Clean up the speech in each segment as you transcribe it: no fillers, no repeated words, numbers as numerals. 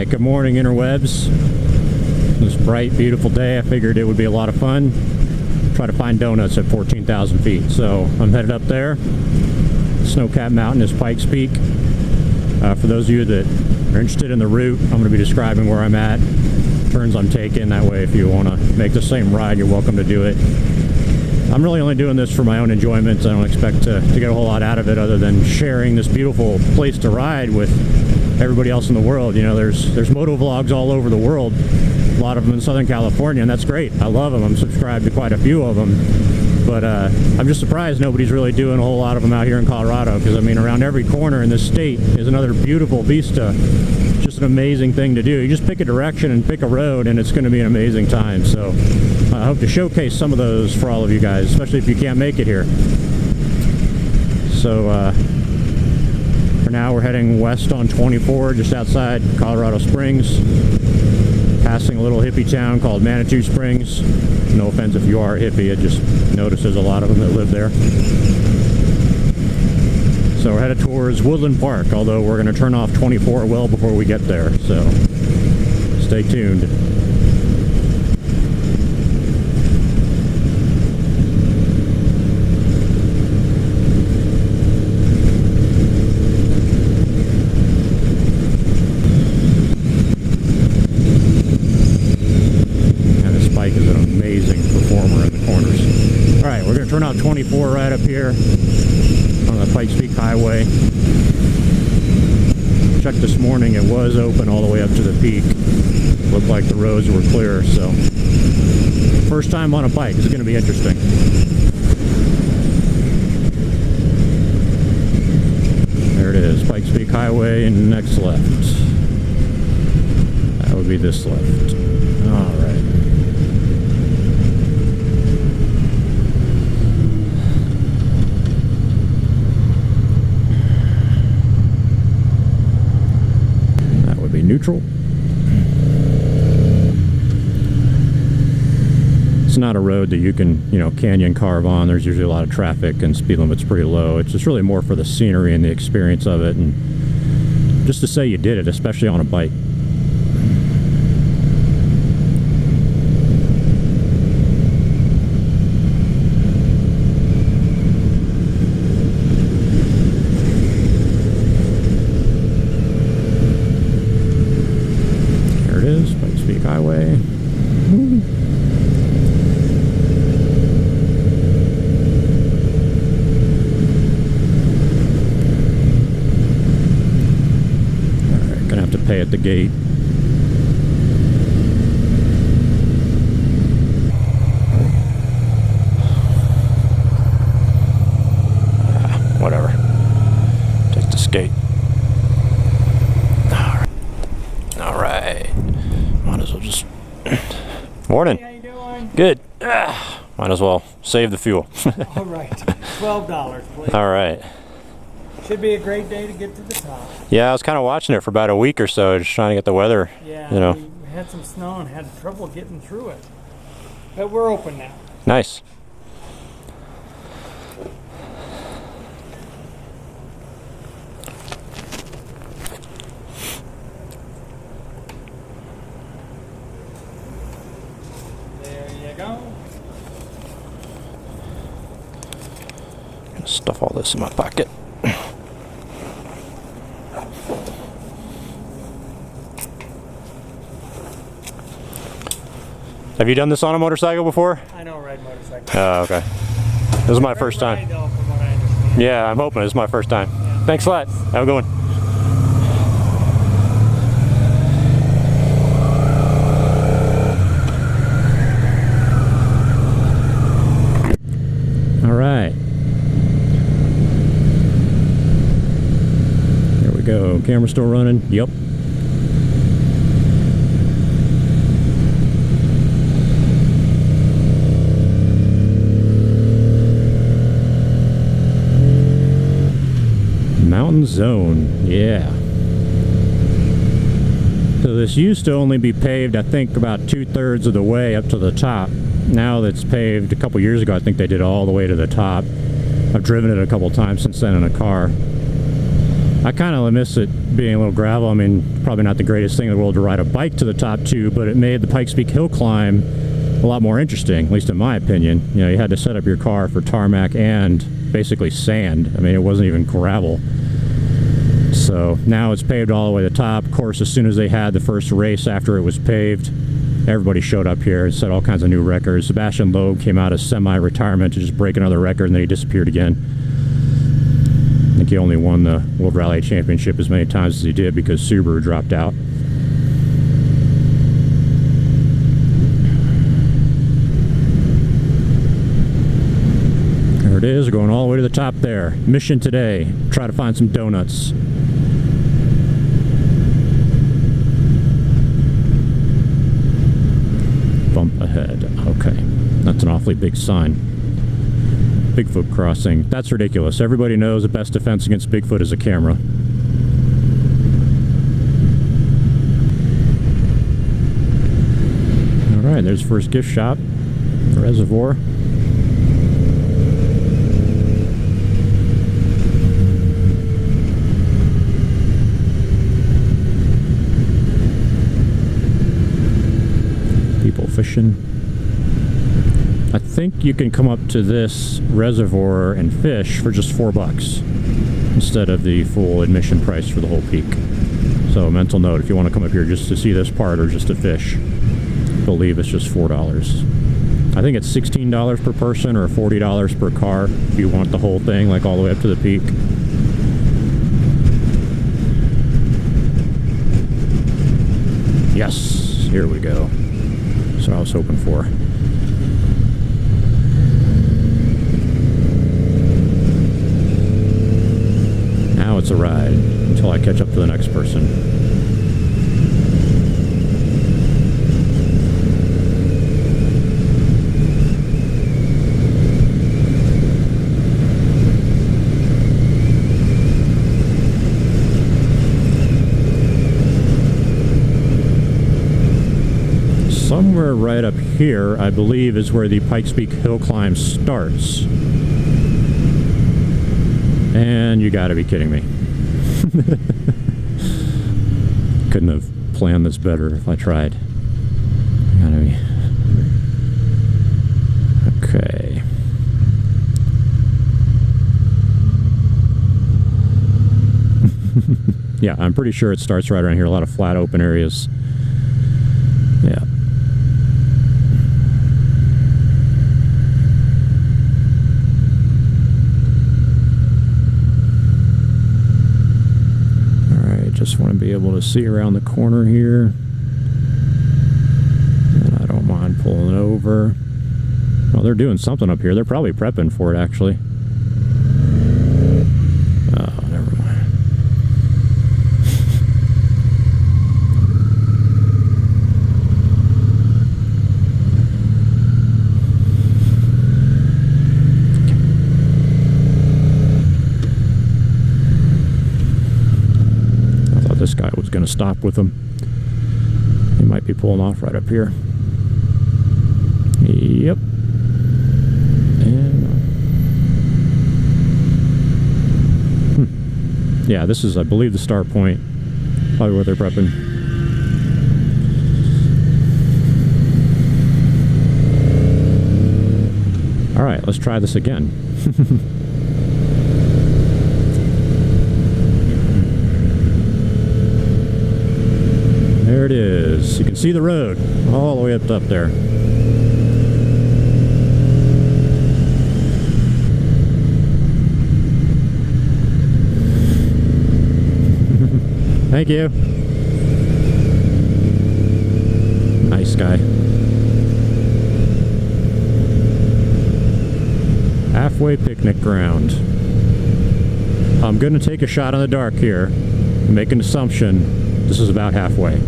Alright, good morning interwebs. This bright, beautiful day, I figured it would be a lot of fun. Try to find donuts at 14,000 feet. So I'm headed up there. Snow-capped mountain is Pikes Peak. For those of you that are interested in the route, I'm going to be describing where I'm at, turns I'm taking. That way if you want to make the same ride, you're welcome to do it. I'm really only doing this for my own enjoyment. I don't expect to get a whole lot out of it other than sharing this beautiful place to ride with everybody else in the world. You know, there's moto vlogs all over the world, a lot of them in Southern California, and that's great. I love them. I'm subscribed to quite a few of them, but I'm just surprised nobody's really doing a whole lot of them out here in Colorado, because I mean, around every corner in this state is another beautiful vista. Just an amazing thing to do. You just pick a direction and pick a road and it's going to be an amazing time. So I hope to showcase some of those for all of you guys, especially if you can't make it here. So for now we're heading west on 24 just outside Colorado Springs, passing a little hippie town called Manitou Springs. No offense if you are a hippie, I just noticed there's a lot of them that live there. So we're headed towards Woodland Park, although we're going to turn off 24 well before we get there, so stay tuned. And this bike is an amazing performer in the corners. Alright, we're going to turn off 24 right up here on the Pikes Peak Highway. Checked this morning, it was open all the way up to the peak. Looked like the roads were clear, so first time on a bike is going to be interesting. There it is, Pikes Peak Highway, and next left. That would be this left. Alright. Neutral. It's not a road that you can, you know, canyon carve on. There's usually a lot of traffic and speed limit's pretty low. It's just really more for the scenery and the experience of it, and just to say you did it, especially on a bike. Pikes Peak Highway. Alright, gonna have to pay at the gate. Whatever. Take the skate. Alright. Might as well just... Morning. Hey, how you doing? Good. Might as well save the fuel. All right. $12, please. All right. Should be a great day to get to the top. Yeah, I was kind of watching it for about a week or so, just trying to get the weather. Yeah, you know. We had some snow and had trouble getting through it. But we're open now. Nice. Stuff all this in my pocket. Have you done this on a motorcycle before? I don't ride motorcycles. Oh, okay. This is my first time. Though, from what I understand. Yeah, I'm hoping this is my first time. Yeah. Thanks a lot. Have a good one. All right. There we go. Camera still running. Yep. Mountain Zone. Yeah. So this used to only be paved, I think, about 2/3 of the way up to the top. Now that's paved. A couple years ago, I think they did it all the way to the top. I've driven it a couple times since then in a car. I kind of miss it being a little gravel. I mean, probably not the greatest thing in the world to ride a bike to the top too, but it made the Pikes Peak hill climb a lot more interesting, at least in my opinion. You know, you had to set up your car for tarmac and basically sand. I mean, it wasn't even gravel. So now it's paved all the way to the top. Of course, as soon as they had the first race after it was paved, everybody showed up here and set all kinds of new records. Sebastian Loeb came out of semi-retirement to just break another record, and then he disappeared again. I think he only won the World Rally Championship as many times as he did because Subaru dropped out. There it is, we're going all the way to the top there. Mission today, try to find some donuts. Bump ahead. Okay, that's an awfully big sign. Bigfoot crossing. That's ridiculous. Everybody knows the best defense against Bigfoot is a camera. Alright, there's first gift shop. Reservoir. People fishing. I think you can come up to this reservoir and fish for just $4 instead of the full admission price for the whole peak. So mental note, if you want to come up here just to see this part or just to fish, I believe it's just $4. I think it's $16 per person or $40 per car if you want the whole thing, like all the way up to the peak. Yes, here we go. That's what I was hoping for. Now it's a ride until I catch up to the next person. Somewhere right up here, I believe, is where the Pikes Peak hill climb starts. And you gotta be kidding me. Couldn't have planned this better if I tried. Gotta be. Okay. Yeah, I'm pretty sure it starts right around here. A lot of flat open areas. Yeah. Just want to be able to see around the corner here, and I don't mind pulling over. Well, they're doing something up here. They're probably prepping for it, actually. Oh, never mind. This guy was going to stop with him. He might be pulling off right up here. Yep. And yeah, this is, I believe, the start point. Probably where they're prepping. All right, let's try this again. There it is. You can see the road all the way up there. Thank you. Nice guy. Halfway picnic ground. I'm going to take a shot in the dark here and make an assumption this is about halfway.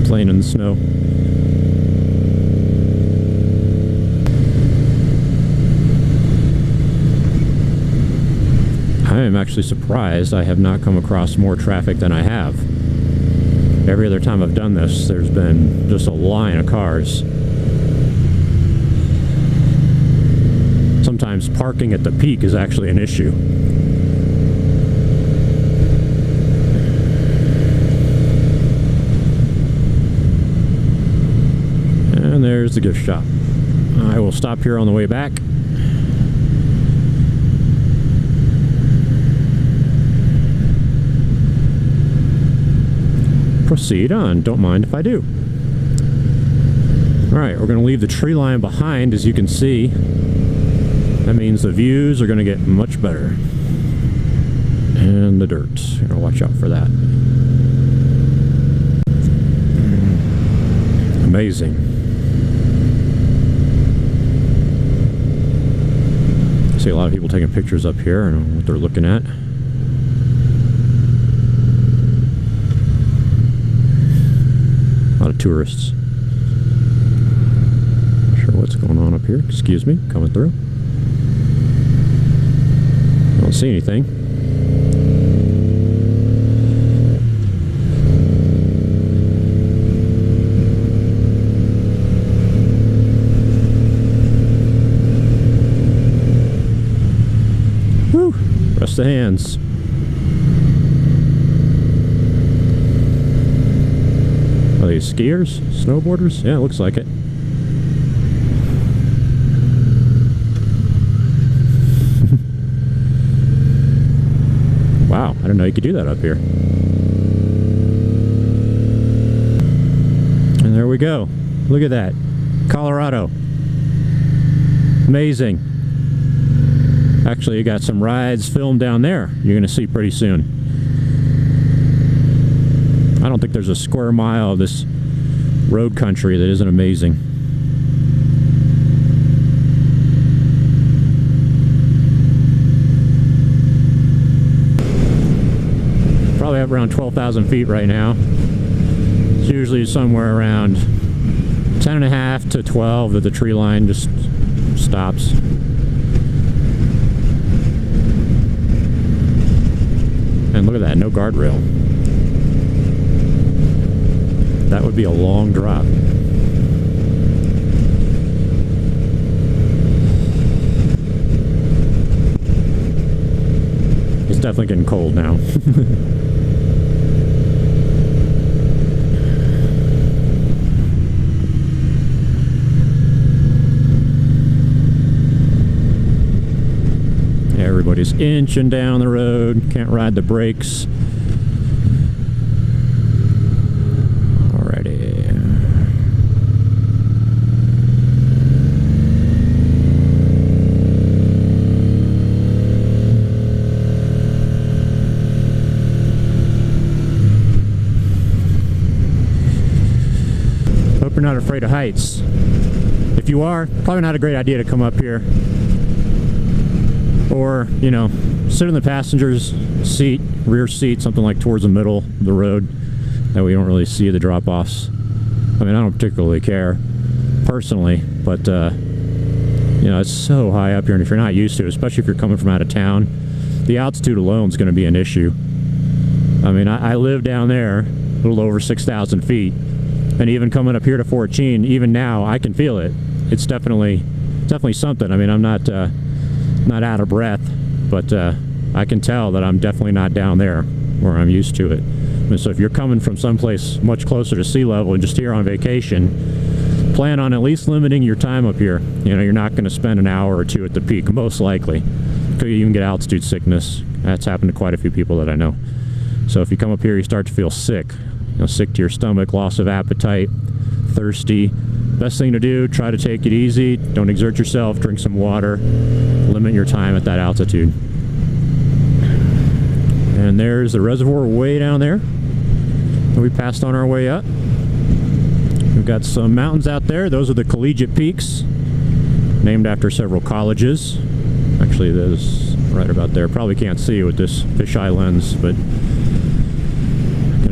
Playing in the snow. I am actually surprised I have not come across more traffic than I have. Every other time I've done this, there's been just a line of cars. Sometimes parking at the peak is actually an issue. And there's the gift shop. I will stop here on the way back. Proceed on. Don't mind if I do. Alright, we're going to leave the tree line behind, as you can see. That means the views are going to get much better. And the dirt. Gotta watch out for that. Amazing. I see a lot of people taking pictures up here. I don't know what they're looking at. A lot of tourists. Not sure what's going on up here. Excuse me, coming through. I don't see anything. Woo! Rest the hands. Are these skiers? Snowboarders? Yeah, it looks like it. Wow, I didn't know you could do that up here. And there we go. Look at that. Colorado. Amazing. Actually, you got some rides filmed down there you're going to see pretty soon. I don't think there's a square mile of this road country that isn't amazing. Probably up around 12,000 feet right now. It's usually somewhere around 10.5 to 12 that the tree line just stops. And look at that, no guardrail. That would be a long drop. It's definitely getting cold now. Everybody's inching down the road. Can't ride the brakes. You're not afraid of heights. If you are, probably not a great idea to come up here. Or, you know, sit in the passenger's seat, rear seat, something like towards the middle of the road. That way you don't really see the drop-offs. I mean, I don't particularly care, personally, but, you know, it's so high up here, and if you're not used to it, especially if you're coming from out of town, the altitude alone is going to be an issue. I mean, I live down there, a little over 6,000 feet. And even coming up here to 14, even now, I can feel it. It's definitely something. I mean, I'm not out of breath, but I can tell that I'm definitely not down there where I'm used to it. And so if you're coming from someplace much closer to sea level and just here on vacation, plan on at least limiting your time up here. You know, you're not going to spend an hour or two at the peak, most likely. Could even get altitude sickness. That's happened to quite a few people that I know. So if you come up here, you start to feel sick. You know, sick to your stomach, loss of appetite, thirsty. Best thing to do, try to take it easy. Don't exert yourself. Drink some water. Limit your time at that altitude. And there's the reservoir way down there that we passed on our way up. We've got some mountains out there. Those are the collegiate peaks, named after several colleges. Actually, there's right about there. Probably can't see with this fisheye lens, but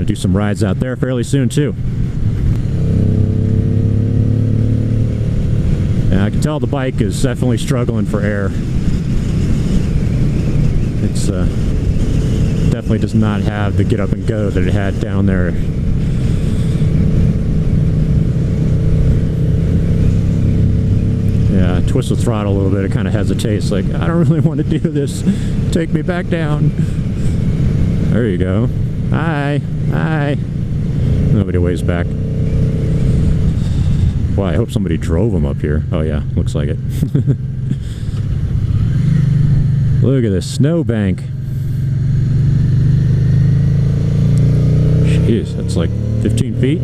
do some rides out there fairly soon too. And I can tell the bike is definitely struggling for air. It's definitely does not have the get up and go that it had down there. Yeah, twist the throttle a little bit, it kind of hesitates, like, I don't really want to do this. Take me back down. There you go. Hi. Hi. Nobody waves back. Well, I hope somebody drove them up here. Oh yeah, looks like it. Look at this snowbank. Jeez, that's like 15 feet.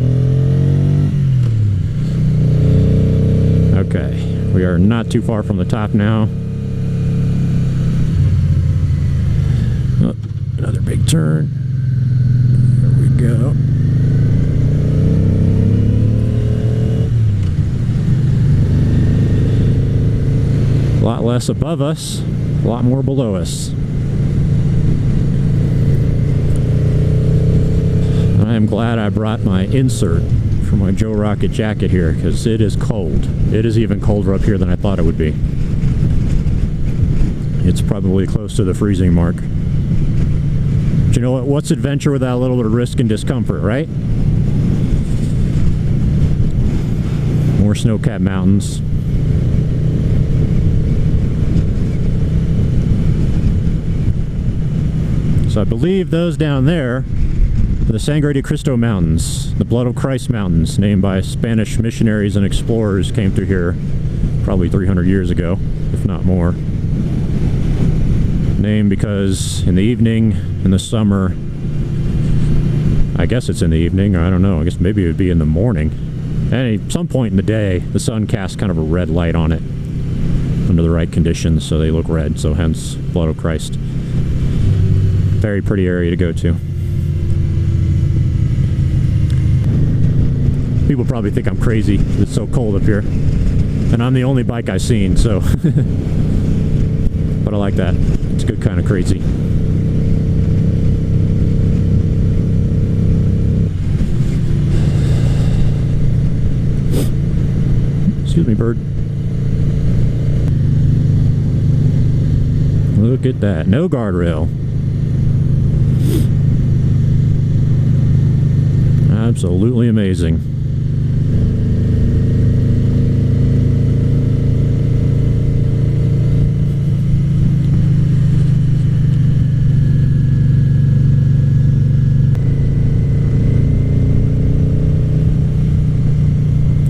Okay. We are not too far from the top now. Oh, another big turn. There we go. A lot less above us, a lot more below us. I am glad I brought my insert for my Joe Rocket jacket here, because it is cold. It is even colder up here than I thought it would be. It's probably close to the freezing mark. But you know what? What's adventure without a little bit of risk and discomfort, right? More snow-capped mountains. So I believe those down there, the Sangre de Cristo Mountains, the Blood of Christ Mountains, named by Spanish missionaries and explorers, came through here probably 300 years ago, if not more. Named because in the evening, in the summer, I guess it's in the evening, or I don't know, I guess maybe it would be in the morning. At some point in the day, the sun casts kind of a red light on it under the right conditions, so they look red, so hence Blood of Christ. Very pretty area to go to. People probably think I'm crazy. It's so cold up here. And I'm the only bike I've seen, so. But I like that. It's good kind of crazy. Excuse me, bird. Look at that. No guardrail. Absolutely amazing.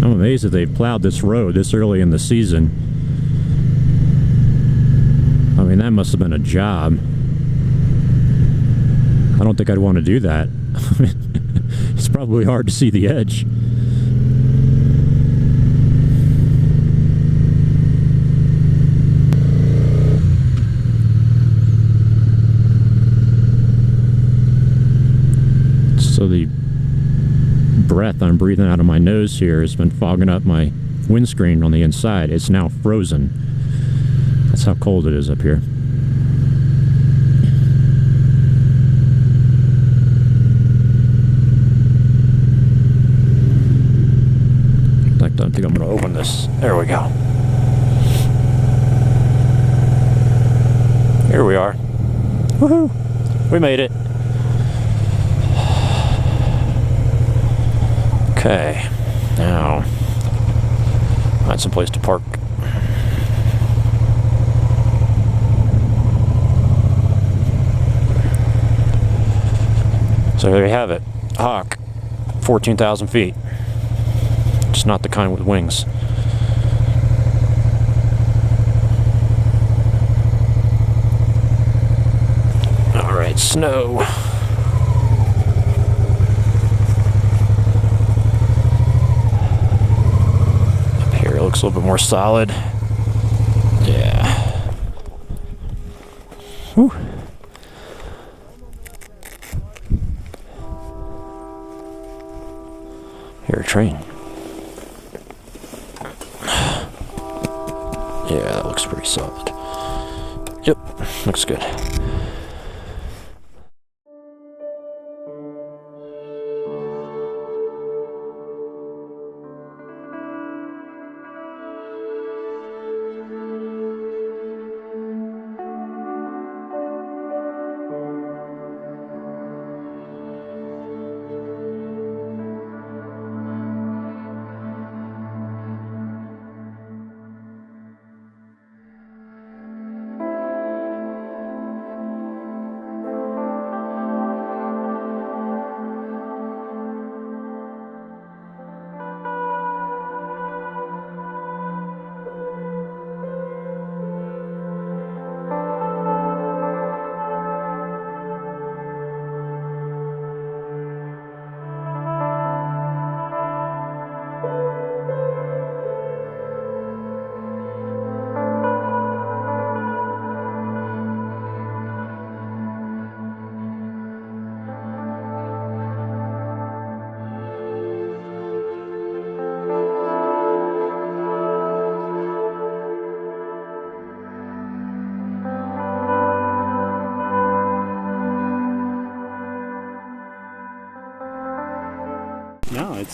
I'm amazed that they've plowed this road this early in the season. I mean, that must have been a job. I don't think I'd want to do that. It's probably hard to see the edge. So the breath I'm breathing out of my nose here has been fogging up my windscreen on the inside. It's now frozen. That's how cold it is up here. I don't think I'm going to open this. There we go. Here we are. Woohoo! We made it. Okay, now find some place to park. So there you have it. Hawk, 14,000 feet. Just not the kind with wings. All right, snow. Up here it looks a little bit more solid. Yeah. Whew. Here, a train. Yeah, that looks pretty solid. Yep, looks good. No,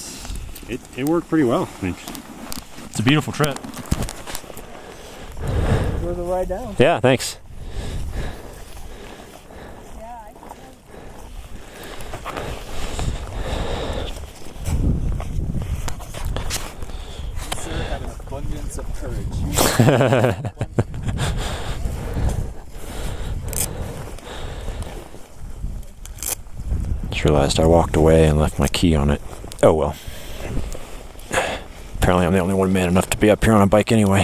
it worked pretty well. I mean, it's a beautiful trip. We're the ride down. Yeah, thanks. Sir had an abundance of courage. Just realized I walked away and left my key on it. Oh well. Apparently I'm the only one man enough to be up here on a bike anyway.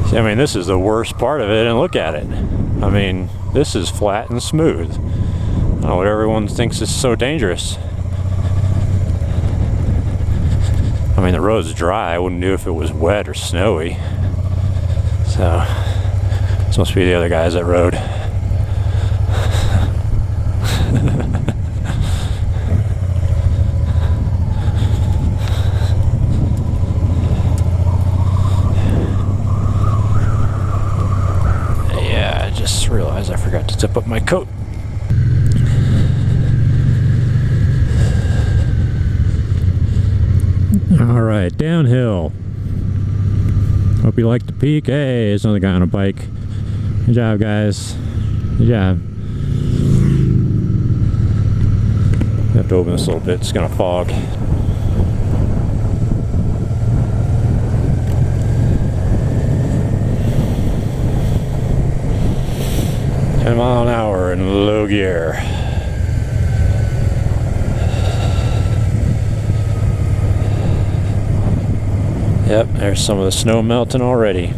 See, I mean, this is the worst part of it, and look at it. I mean, this is flat and smooth. I don't know what everyone thinks is so dangerous. I mean, the road's dry. I wouldn't do if it was wet or snowy. So, this must be the other guys that rode. Yeah, I just realized I forgot to zip up my coat. All right, downhill. Hope you liked the peak. Hey, there's another guy on a bike. Good job, guys. Good job. I have to open this a little bit. It's gonna fog. $10 miles an hour in low gear. Yep, there's some of the snow melting already.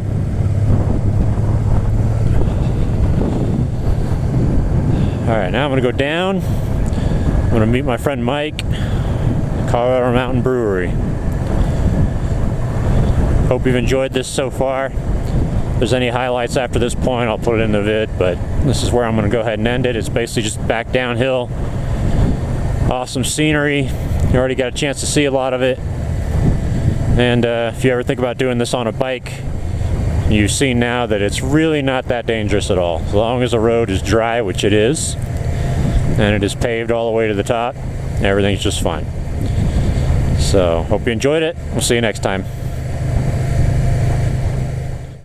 Alright, now I'm going to go down. I'm going to meet my friend Mike at Colorado Mountain Brewery. Hope you've enjoyed this so far. If there's any highlights after this point, I'll put it in the vid, but this is where I'm going to go ahead and end it. It's basically just back downhill. Awesome scenery. You already got a chance to see a lot of it. And if you ever think about doing this on a bike, you've seen now that it's really not that dangerous at all. As long as the road is dry, which it is, and it is paved all the way to the top, everything's just fine. So, hope you enjoyed it. We'll see you next time.